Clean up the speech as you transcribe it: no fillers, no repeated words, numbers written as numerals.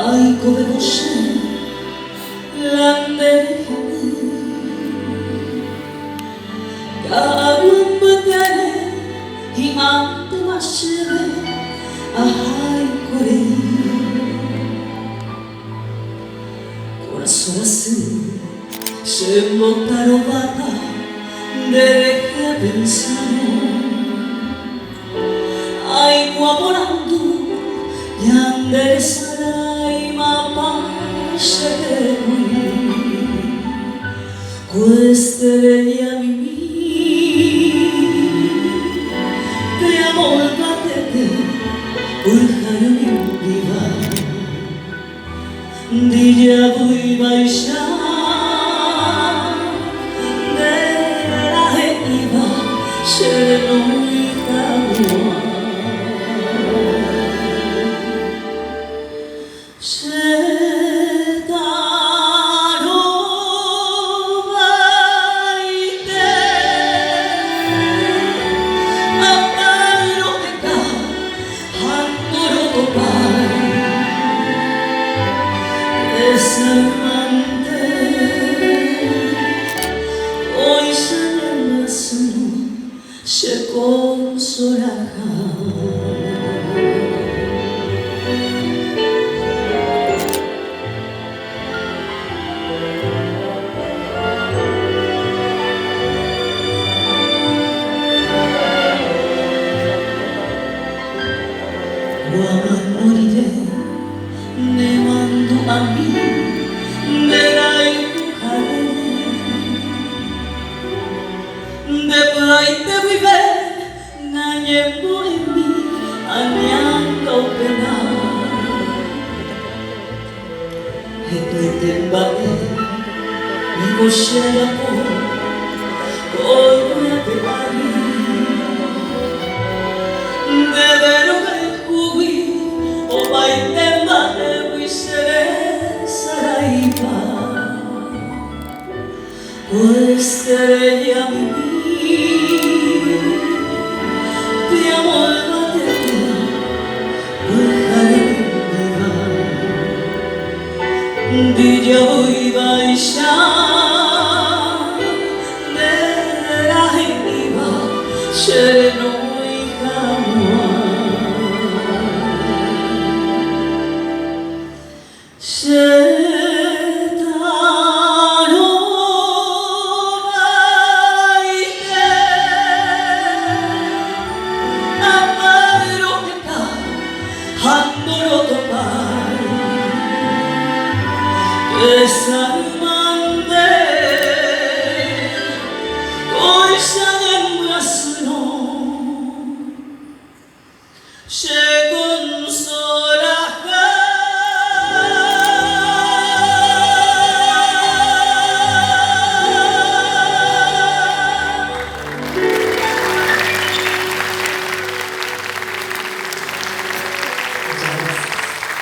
come você landerehi Gagawin batere hiante masire ahai kore Corazonasu se montarovata derecha pensano Ai volando yandere sarai ma pace qui queste le animi te amo il patete urhayo viva Dija vui baisha de la iva sereno Hoy se se consolará Guaman moriré ne mando a mí De plaite vive nanyembo imi anyanga upena Eplete mbate nikoshera po Koya te pari De veroga kugi O baite mbate wisere saraipa Questa mi Ti amo il battere Dija vui baisha Nera hiniva sereno ikamua Yes,